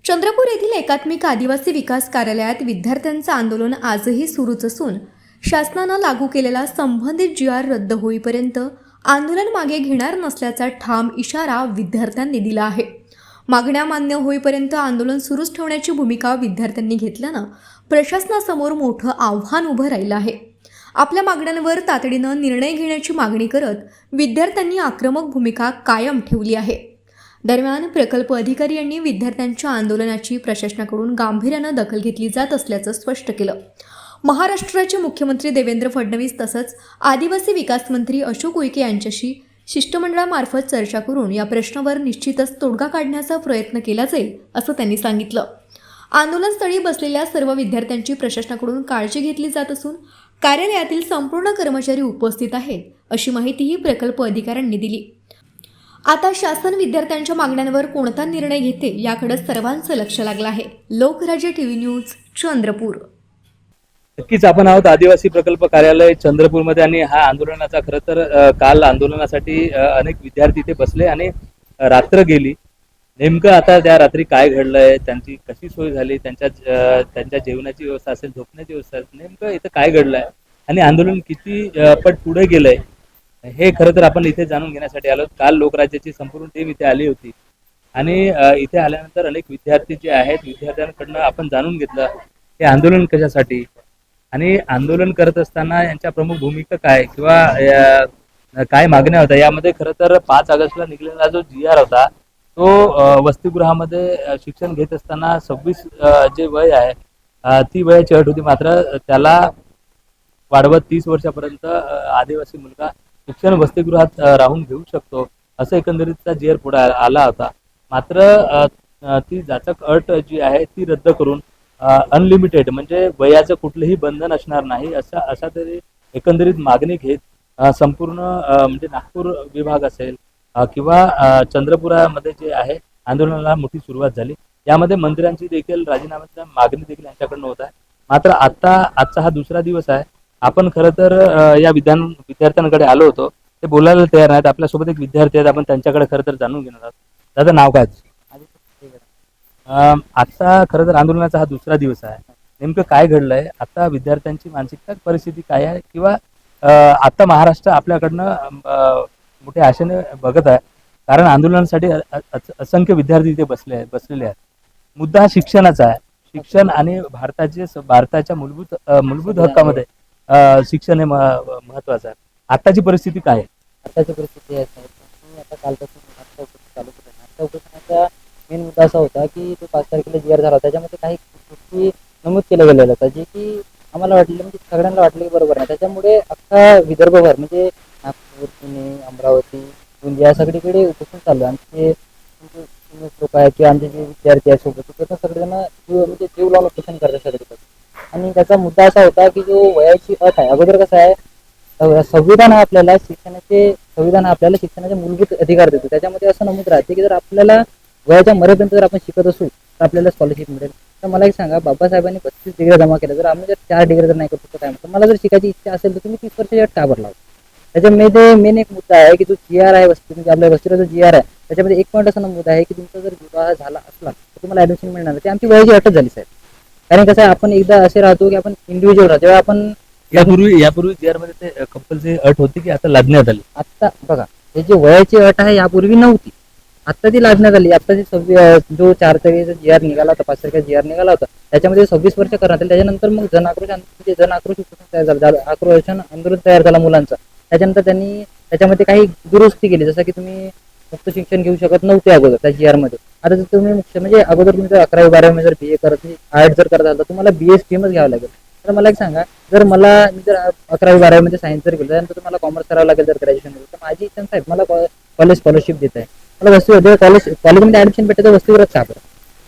चंद्रपूर येथील एकात्मिक आदिवासी विकास कार्यालयात विद्यार्थ्यांचं आंदोलन आजही सुरूच असून शासनानं लागू केलेला संबंधित जी.आर. रद्द होईपर्यंत आंदोलन मागे घेणार नसल्याचा ठाम इशारा विद्यार्थ्यांनी दिला आहे. मागण्या मान्य होईपर्यंत आंदोलन सुरूच ठेवण्याची भूमिका विद्यार्थ्यांनी घेतल्यानं प्रशासनासमोर मोठं आव्हान उभं राहिलं आहे. आपल्या मागण्यांवर तातडीनं निर्णय घेण्याची मागणी करत विद्यार्थ्यांनी आक्रमक भूमिका कायम ठेवली आहे. दरम्यान प्रकल्प अधिकारी यांनी विद्यार्थ्यांच्या आंदोलनाची प्रशासनाकडून गांभीर्यानं दखल घेतली जात असल्याचं स्पष्ट केलं. महाराष्ट्राचे मुख्यमंत्री देवेंद्र फडणवीस तसंच आदिवासी विकास मंत्री अशोक उईके यांच्याशी शिष्टमंडळामार्फत चर्चा करून या प्रश्नावर निश्चितच तोडगा काढण्याचा प्रयत्न केला जाईल असं त्यांनी सांगितलं. आंदोलनस्थळी बसलेल्या सर्व विद्यार्थ्यांची प्रशासनाकडून काळजी घेतली जात असून कार्यालयातील संपूर्ण कर्मचारी उपस्थित आहेत अशी माहितीही प्रकल्प अधिकाऱ्यांनी दिली. आता शासन विद्यार्थ्यांच्या मागण्यांवर कोणता निर्णय घेते याकडे सर्वांचं लक्ष लागलं आहे. Lokrajya TV news, Chandrapur. नक्कीच आपण आहोत आदिवासी प्रकल्प कार्यालय चंद्रपूरमध्ये आणि हा आंदोलनाचा खरं तर काल आंदोलनासाठी अनेक विद्यार्थी इथे बसले आणि रात्र गेली. नेमकं आता त्या रात्री काय घडलंय, त्यांची कशी सोय झाली, त्यांच्या जेवणाची व्यवस्था असेल, झोपण्याची व्यवस्था असेल, नेमकं इथं काय घडलंय आणि आंदोलन किती पट पुढे गेलंय हे खरं तर आपण इथे जाणून घेण्यासाठी आलो. काल लोकराज्याची संपूर्ण टीम इथे आली होती आणि इथे आल्यानंतर अनेक विद्यार्थी जे आहेत विद्यार्थ्यांकडनं आपण जाणून घेतलं हे आंदोलन कशासाठी आणि आंदोलन करत असताना यांच्या प्रमुख भूमिका काय किंवा काय मागण्या होत्या. यामध्ये खरं तर 5 ऑगस्टला निघालेला जो जी.आर. होता तो वसतिगृहामध्ये शिक्षण घेत असताना 26 जे वय आहे ती वयाची अट होती. मात्र त्याला वाढवत 30 वर्षापर्यंत आदिवासी मुलगा शिक्षण वसतिगृहात राहून घेऊ शकतो असं एकंदरीतचा जी.आर. पुढे आला होता. मात्र ती जाचक अट जी आहे ती रद्द करून अनलिमिटेड म्हणजे वयाचं कुठलंही बंधन असणार नाही असा तरी एकंदरीत मागणी घेत संपूर्ण म्हणजे नागपूर विभाग असेल किंवा चंद्रपुरामध्ये जे आहे आंदोलनाला मोठी सुरुवात झाली. यामध्ये मंत्र्यांची देखील राजीनाम्याची मागणी देखील यांच्याकडनं होत आहे. मात्र आजचा हा दुसरा दिवस आहे. आपण खरं तर या विद्यार्थ्यांकडे आलो होतो. ते बोलायला तयार नाहीत. आपल्यासोबत एक विद्यार्थी आहेत, आपण त्यांच्याकडे खरं तर जाणून घेणार आहोत. दादा, नाव काय? आजचा खरं तर आंदोलनाचा हा दुसरा दिवस आहे. नेमकं काय घडलंय, आता विद्यार्थ्यांची मानसिकता परिस्थिती काय आहे किंवा आता महाराष्ट्र आपल्याकडनं मोठ्या आशेने बघत आहे, कारण आंदोलनासाठी असंख्य विद्यार्थी इथे बसलेले आहेत. मुद्दा हा शिक्षणाचा आहे. शिक्षण आणि भारताच्या मूलभूत हक्कामध्ये शिक्षण हे महत्वाचं आहे. आताची परिस्थिती काय आहे? आताची परिस्थिती आहे आता कालपासून चालू होतं. मेन मुद्दा असा होता की तो 5 तारखेला जी.आर. झाला. त्याच्यामध्ये काही गोष्टी नमूद केल्या गेलेल्या होत्या जे की आम्हाला वाटलं म्हणजे सगळ्यांना वाटलं की बरोबर आहे. त्याच्यामुळे अख्खा विदर्भभर म्हणजे नागपूर, पुणे, अमरावती, गोंदिया सगळीकडे उपोषण चालू आहे. आमचे लोक आहेत किंवा आमचे जे विद्यार्थी आहेत सोबत ते सगळेजण म्हणजे जीव लावून उपोषण करतात सगळीकडे. आणि त्याचा मुद्दा असा होता की जो वयाची अट आहे, अगोदर कसं आहे संविधान आपल्याला शिक्षणाचे मूलभूत अधिकार देतो. त्याच्यामध्ये असं नमूद राहते की जर आपल्याला वयाच्या मरेपर्यंत जर आपण शिकत असू तर आपल्याला स्कॉलरशिप मिळेल. तर मला एक सांगा, बाबासाहेबांनी 35 डिग्री जमा केल्या, जर आम्ही जर 4 डिग्री जर नाही करू शकतो काय म्हणतो, मला जर शिकायची इच्छा असेल तर तुम्ही 30 वर्षाची अट का भरला? त्याच्यामध्ये मेन एक मुद्दा आहे की जो जी.आर. आहे म्हणजे आपल्या वस्तीला जो जी.आर. आहे त्याच्यामध्ये एक पॉईंट असा नमूद आहे की तुमचा जर विवाह झाला असला तर तुम्हाला ऍडमिशन मिळणार. ते आमची वयाची अटच झाली साहेब. कारण कसं आहे, आपण एकदा असे राहतो की आपण इंडिव्हिज्युअल राहतो. जेव्हा आपण यापूर्वी जी.आर. मध्ये ते कंपल्सरी अट होती की आता लादण्यात आली. आता बघा, हे जी वयाची अट आहे यापूर्वी नव्हती, आता ती लादण्यात आली. आता जो 4 तारखेचा जी.आर. निघाला होता, 5 तारखेचा जी.आर. निघाला होता, त्याच्यामध्ये 26 वर्ष करण्यात आली. त्याच्यानंतर मग जन आक्रोश आंदोलन तयार झाला मुलांचा. त्याच्यानंतर त्यांनी त्याच्यामध्ये काही दुरुस्ती केली, जसं की तुम्ही मुक्त शिक्षण घेऊ शकत नव्हते अगोदर त्या जी.आर. मध्ये. आता जर तुम्ही म्हणजे अगोदर तुम्ही जर 11वी 12वी जर BA करत आर्ट जर करत असाल तर तुम्हाला BA स्ट्रीमच घ्यावं लागेल. तर मला एक सांगा, जर मी जर 11वी 12वी मध्ये सायन्स जर केलं त्यानंतर तुम्हाला कॉमर्स करावं लागेल जर ग्रॅज्युएशन तर माझी इच्छा साहेब मला कॉलेज स्कॉलरशिप देत आहे, मला कॉलेजमध्ये ऍडमिशन भेटत वस्तीवरच का बरं?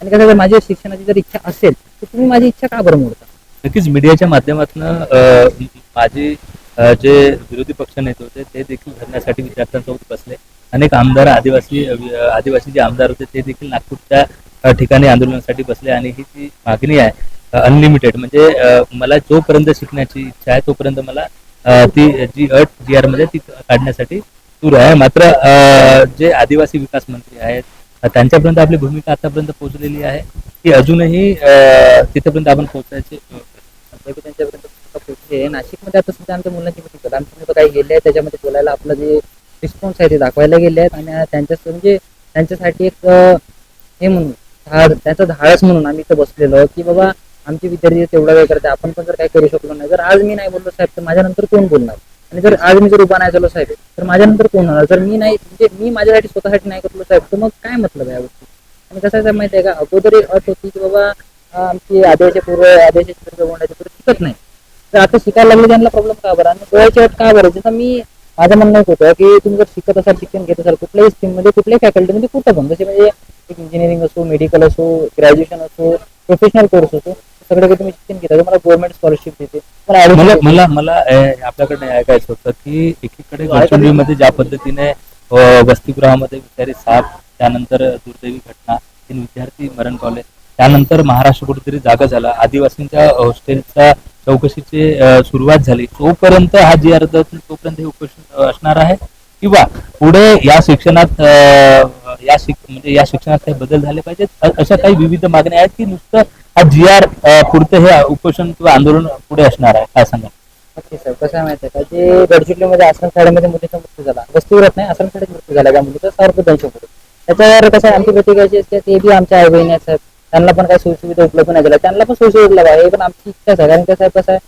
आणि कसं माझ्या शिक्षणाची जर इच्छा असेल तर तुम्ही माझी इच्छा का बरं मोडता? नक्कीच मीडियाच्या माध्यमातून माझे जे विरोधी पक्ष नेते होते ते देखील धरण्यासाठी विद्यार्थ्यांसोबत बसले. अनेक आमदार आदिवासी जे आमदार होते ते देखील नागपूरच्या ठिकाणी आंदोलनासाठी बसले आणि ही जी मागणी आहे अनलिमिटेड म्हणजे मला जोपर्यंत शिकण्याची इच्छा आहे तोपर्यंत मला ती जी अट जी.आर. मध्ये ती काढण्यासाठी सुरू आहे. मात्र जे आदिवासी विकास मंत्री आहेत त्यांच्यापर्यंत आपली भूमिका आतापर्यंत पोहोचलेली आहे. की अजूनही तिथेपर्यंत आपण पोहोचायचे मे बी त्यांच्यापर्यंत पोहोचले. नाशिकमध्ये आता सध्या आमच्या मुलांची मिटिंग झाली, आमची मुलं काही गेले आहेत त्याच्यामध्ये बोलायला, आपलं जे रिस्पॉन्स आहे ते दाखवायला गेले आहेत. आणि म्हणजे त्यांच्यासाठी एक हे म्हणून त्यांचं धाडस म्हणून आम्ही इथं बसलेलो की बाबा आमचे विद्यार्थी तेवढा वेळ करते, आपण पण जर काही करू शकलो नाही. जर आज मी नाही बोललो साहेब तर माझ्यानंतर कोण बोलणार, आणि जर आज मी जर उभा नाही झालो साहेब तर माझ्यानंतर कोण होणार. जर मी नाही म्हणजे मी माझ्यासाठी स्वतःसाठी नाही करलो साहेब तर मग काय मतलब आहे या गोष्टी. आणि कसं आहे माहिती आहे का, अगोदर एक अट होती की बाबा आमची आदेशाच्या पूर्व शिकत नाही, तर आता शिकायला लागले त्यांना प्रॉब्लेम का बरं, आणि गोळ्याची अट का बरं. जसं मी माझं म्हणणं एक होतं की तुम्ही जर शिकत असाल, शिक्षण घेत असाल कुठल्याही स्ट्रीममध्ये, कुठल्याही फॅकल्टीमध्ये, कुठं पण, जसे म्हणजे एक इंजिनिअरिंग असो, मेडिकल असो, ग्रॅज्युएशन असो, प्रोफेशनल कोर्स असो, सगळं काही तुम्ही शिक्षण घेता, तुम्हाला गव्हर्नमेंट स्कॉलरशिप देते. मला आपल्याकडे ऐकायचं होतं की एकीकडे गडचिरोलीमध्ये ज्या पद्धतीने वसतिगृहामध्ये विषारी साप, त्यानंतर दुर्दैवी घटना, 3 विद्यार्थी मरण पावले, त्यानंतर महाराष्ट्र कुठेतरी जागा झाला, आदिवासींच्या हॉस्टेलच्या चौकशीची सुरुवात झाली, तोपर्यंत हा जी अर्ज तोपर्यंत हे उपोषण असणार आहे, किंवा पुढे या शिक्षणात म्हणजे या शिक्षणात काही बदल झाले पाहिजेत, अशा काही विविध मागण्या आहेत की नुसतं हा GR पुरतं हे उपोषण किंवा आंदोलन पुढे असणार आहे, काय सांगा. नक्की सर, कसं आहे माहिती आहे का, जे गडचिरोलीमध्ये आश्रमशाळेमध्ये मुलीचा मृत्यू झाला, वसतिगृहात नाही आश्रमशाळेत मृत्यू झाला त्या मुलीचा 100 रुपये. त्याच्यावर कसं आहे, आमची प्रतिक्रिया अशी असते ते बी आमच्या आई बहिणी आहेत साहेब, त्यांना पण काही सोयीसुविधा उपलब्ध नाही झाल्या, त्यांना पण सोयीसुविधा उपलब्ध आहे, हे पण आमची इच्छाच आहे. कारण कसं आहे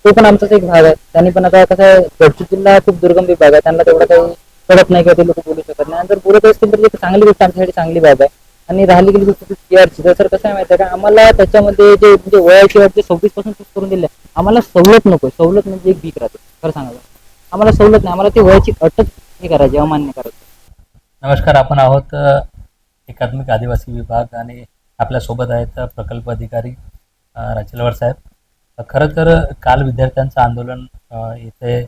तो पण आमचाच एक भाग आहे. त्यांनी पण आता कसं आहे, गडचिरोलीला खूप दुर्गम विभाग आहे, त्यांना तेवढं काही कळत नाही किंवा ते लोक बोलू शकत नाही. आणि जर बोलत असतील तर एक चांगली गोष्ट आमच्यासाठी चांगली बाब आहे. आणि राहिली गेली गोष्ट GRची, तर कसं आहे माहिती आहे का, आम्हाला त्याच्यामध्ये जे म्हणजे वयाची अट जे 26 पासून फिक्स करून दिले, आम्हाला सवलत नको. सवलत म्हणजे एक भीक राहते, खरं सांगायला आम्हाला सवलत नाही, आम्हाला ते वयाची अटच हे करायची, अमान्य करायचं. नमस्कार, आपण आहोत एकात्मिक आदिवासी विभाग आणि आपल्या सोबत आहेत प्रकल्प अधिकारी राचेलवार साहेब. खरं तर काल विद्यार्थ्यांचं आंदोलन इथे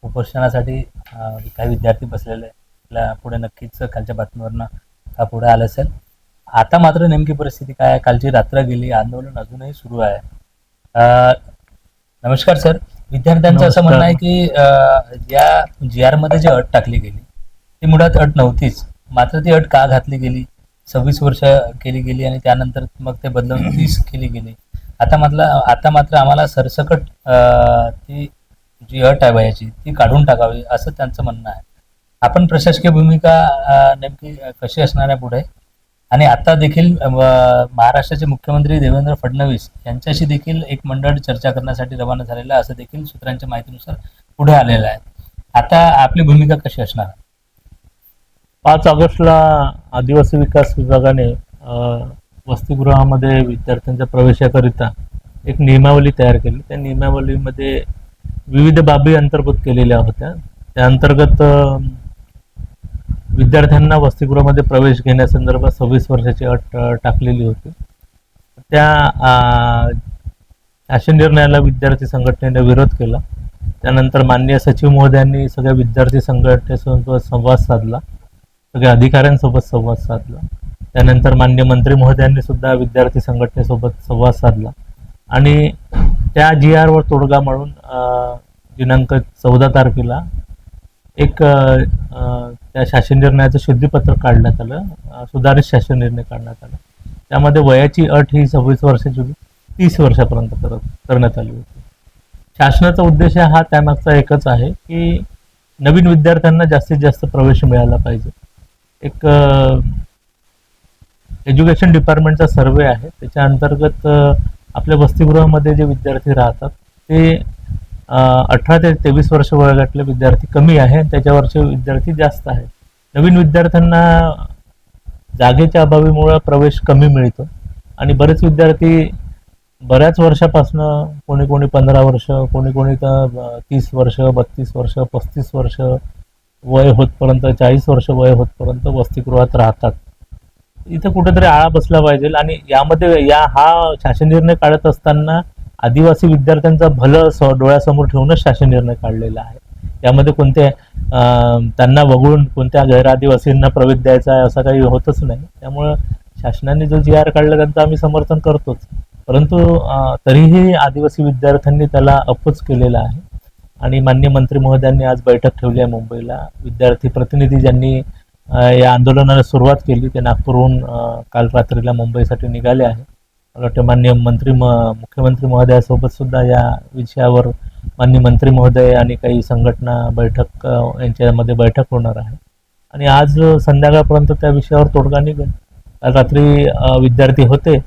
उपोषणासाठी काही विद्यार्थी बसलेले, आपल्या पुढे नक्कीच कालच्या बातमीवरनं हा पुढे आलं असेल. आता मात्र नेमकी परिस्थिती काय आहे, कालची रात्र गेली, आंदोलन अजूनही सुरू आहे. नमस्कार सर, विद्यार्थ्यांचं असं म्हणणं आहे की या GR मध्ये जी अट टाकली गेली ती मुळात अट नव्हतीच, मात्र ती अट का घातली गेली, 26 वर्ष केली गेली आणि त्यानंतर मग ते बदलून 30 केली गेली. आता मात्र आम्हाला सरसकट ती जी अट आहे वयाची ती काढून टाकावी असं त्यांचं म्हणणं आहे. आपण प्रशासकीय भूमिका नेमकी कशी असणार आहे पुढे, आणि आता देखील महाराष्ट्राचे मुख्यमंत्री देवेंद्र फडणवीस यांच्याशी देखील एक मंडळ चर्चा करण्यासाठी रवाना झालेलं आहे, असं देखील सूत्रांच्या माहितीनुसार पुढे आलेलं आहे. आता आपली भूमिका कशी असणार? 5 ऑगस्टला आदिवासी विकास विभागाने वसतिगृहामध्ये विद्यार्थ्यांच्या प्रवेशाकरिता एक नियमावली तयार केली. त्या नियमावलीमध्ये विविध बाबी अंतर्भूत केलेल्या होत्या. त्या अंतर्गत विद्यार्थ्यांना वसतिगृहामध्ये प्रवेश घेण्यासंदर्भात 26 वर्षाची अट टाकलेली होती. त्या शासन निर्णयाला विद्यार्थी संघटनेने विरोध केला. त्यानंतर माननीय सचिव महोदयांनी सगळ्या विद्यार्थी संघटनेसोबत संवाद साधला, सगळ्या अधिकाऱ्यांसोबत संवाद साधला. त्यानंतर माननीय मंत्री महोदयांनी सुद्धा विद्यार्थी संघटनेसोबत संवाद साधला आणि त्या GR वर तोडगा म्हणून दिनांक 14 तारखेला एक त्या शासन निर्णयाचं शुद्धीपत्र काढण्यात आलं, सुधारित शासन निर्णय काढण्यात आला. त्यामध्ये वयाची अट ही 26 वर्षाची 30 वर्षापर्यंत करण्यात आली होती. शासनाचा उद्देश हा त्यामागचा एकच आहे की नवीन विद्यार्थ्यांना जास्तीत जास्त प्रवेश मिळाला पाहिजे. एक एज्युकेशन डिपार्टमेंटचा सर्वे आहे, त्याच्या अंतर्गत आपल्या वसतिगृहामध्ये जे विद्यार्थी राहतात ते 18 ते 23 वर्ष वयोगटातले विद्यार्थी कमी आहे, त्याच्यावरचे विद्यार्थी जास्त आहे. नवीन विद्यार्थ्यांना जागेच्या अभावामुळे प्रवेश कमी मिळतो आणि बरेच विद्यार्थी बऱ्याच वर्षापासून कोणी 15 वर्ष, कोणी 30 वर्ष, 32 वर्ष, 35 वर्ष वय होतपर्यंत, 40 वर्ष वय होतपर्यंत वसतिगृहात राहतात. इथं कुठेतरी आळा बसला पाहिजे. आणि यामध्ये हा शासन निर्णय काढत असताना आदिवासी विद्यार्थ्यांचा भलं डोळ्यासमोर ठेवूनच शासन निर्णय काढलेला आहे. यामध्ये त्यांना वगळून कोणत्या गैर आदिवासींना प्रवेश द्यायचा आहे असं काही होतच नाही. त्यामुळं शासनाने जो GR काढला त्यांचं आम्ही समर्थन करतोच, परंतु तरीही आदिवासी विद्यार्थ्यांनी त्याला अपोज केलेला आहे. आणि माननीय मंत्री महोदयांनी आज बैठक ठेवली आहे मुंबईला. विद्यार्थी प्रतिनिधी ज्यांनी या आंदोलनाला सुरुवात केली. ते नागपूरहून काल रात्रीला मुंबईसाठी निघाले आहे. मला वाटतं माननीय मुख्यमंत्री महोदयासोबत सुद्धा या विषयावर माननीय मंत्री महोदय आणि काही संघटना बैठक यांच्यामध्ये बैठक होणार आहे आणि आज संध्याकाळपर्यंत त्या विषयावर तोडगा निघेल. काल रात्री विद्यार्थी होते,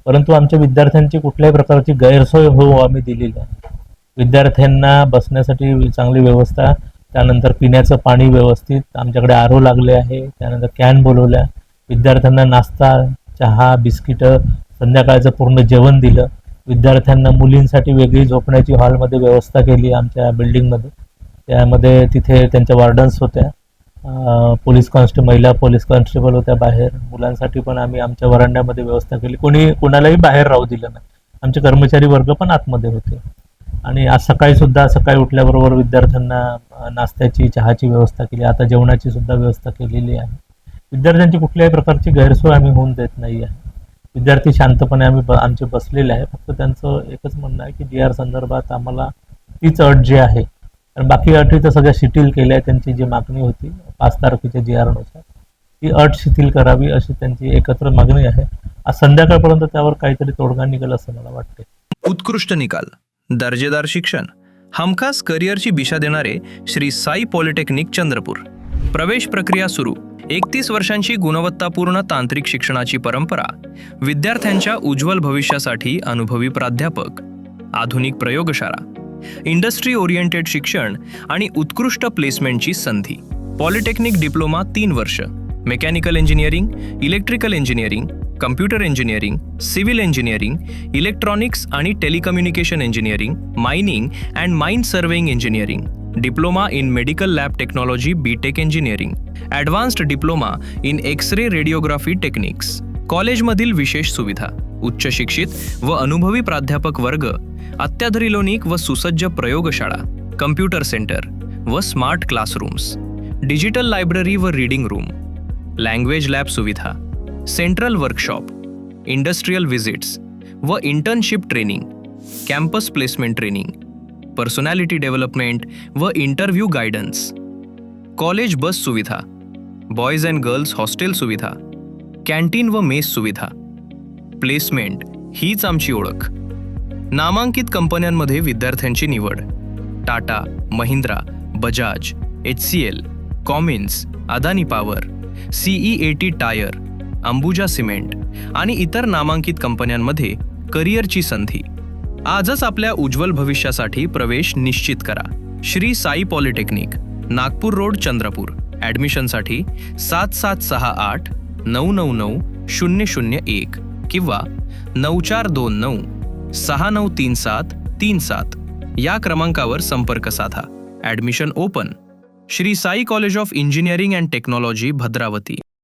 परंतु आमच्या विद्यार्थ्यांची कुठल्याही प्रकारची गैरसोय होऊ आम्ही दिलेली आहे. विद्यार्थ्यांना बसण्यासाठी चांगली व्यवस्था, त्यानंतर पिण्याचं पाणी व्यवस्थित, आमच्याकडे आरो लागले आहे, त्यानंतर कॅन बोलवल्या, विद्यार्थ्यांना नाश्ता, चहा, बिस्किटं, संध्याकाळचं पूर्ण जेवण दिलं. विद्यार्थ्यांना मुलींसाठी वेगळी झोपण्याची हॉलमध्ये व्यवस्था केली आमच्या बिल्डिंगमध्ये. त्यामध्ये तिथे त्यांच्या वॉर्डन्स होत्या, महिला पोलीस कॉन्स्टेबल होत्या बाहेर. मुलांसाठी पण आम्ही आमच्या वरांड्यामध्ये व्यवस्था केली. कोणालाही बाहेर राहू दिलं नाही. आमचे कर्मचारी वर्ग पण आतमध्ये होते. आणि आज सकाळी उठल्याबरोबर विद्यार्थ्यांना नाश्त्याची, चहाची व्यवस्था केली. आता जेवणाची सुद्धा व्यवस्था केलेली आहे. विद्यार्थ्यांची कुठल्याही प्रकारची गैरसोय आम्ही होऊन देत नाही आहे. विद्यार्थी शांतपणे आमचे बसलेले आहे. फक्त त्यांचं एकच म्हणणं आहे की GR संदर्भात आम्हाला तीच अट जी आहे, कारण बाकी अटी तर सगळ्या शिथिल केल्या. त्यांची जी मागणी होती 5 तारखेच्या GR नुसार, ती अट शिथिल करावी अशी त्यांची एकत्र मागणी आहे. आज संध्याकाळपर्यंत त्यावर काहीतरी तोडगा निघेल असं मला वाटते. उत्कृष्ट निकाल, दर्जेदार शिक्षण, हमखास करिअरची दिशा देणारे श्री साई पॉलिटेक्निक चंद्रपूर. प्रवेश प्रक्रिया सुरू. 31 वर्षांची गुणवत्तापूर्ण तांत्रिक शिक्षणाची परंपरा, विद्यार्थ्यांच्या उज्ज्वल भविष्यासाठी अनुभवी प्राध्यापक, आधुनिक प्रयोगशाळा, इंडस्ट्री ओरिएंटेड शिक्षण आणि उत्कृष्ट प्लेसमेंटची संधी. पॉलिटेक्निक डिप्लोमा 3 वर्ष, mechanical engineering, electrical engineering, computer engineering, civil engineering, electronics आणि telecommunication engineering, mining and mine surveying engineering, diploma in medical lab technology BTech engineering, advanced diploma in X ray radiography techniques. कॉलेजमधील विशेष सुविधा, उच्च शिक्षित व अनुभवी प्राध्यापक वर्ग, अत्याधुनिक व सुसज्ज प्रयोगशाळा, कम्प्युटर सेंटर व स्मार्ट क्लासरूम्स, डिजिटल लायब्ररी व रीडिंग रूम, लँग्वेज लॅब सुविधा, सेंट्रल वर्कशॉप, इंडस्ट्रियल व्हिजिट्स व internship training, campus placement training, personality development व इंटरव्ह्यू गायडन्स, कॉलेज बस सुविधा, बॉयज अँड गर्ल्स हॉस्टेल सुविधा, कॅन्टीन व मेस सुविधा. Placement हीच आमची ओळख. नामांकित कंपन्यांमध्ये विद्यार्थ्यांची निवड: Tata, Mahindra, Bajaj, HCL, Cummins, Adani power, CEAT tyre, Ambuja cement आणि इतर नामांकित कंपन्यांमध्ये करिअरची संधी. आजच आपल्या उज्ज्वल भविष्यासाठी प्रवेश निश्चित करा. Shri Sai polytechnic, Nagpur road, Chandrapur. ॲडमिशनसाठी 7768 999 001 किंवा 9429 693737 या क्रमांकावर संपर्क साधा. Admission open. Shri Sai college of engineering and technology, Bhadravati.